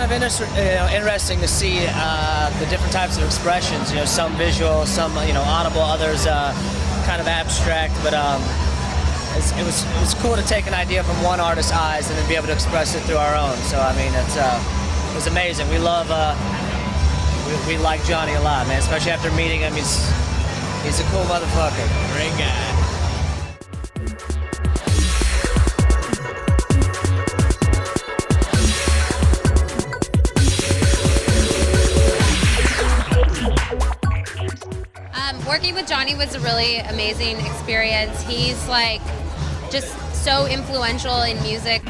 kind of interesting to see the different types of expressions. You know, some visual, some audible, others kind of abstract. But it was cool to take an idea from one artist's eyes and then be able to express it through our own. So I mean, it was amazing. We love we like Johnny a lot, man. Especially after meeting him, he's a cool motherfucker. Great guy. Working with Johnny was a really amazing experience. He's like just so influential in music.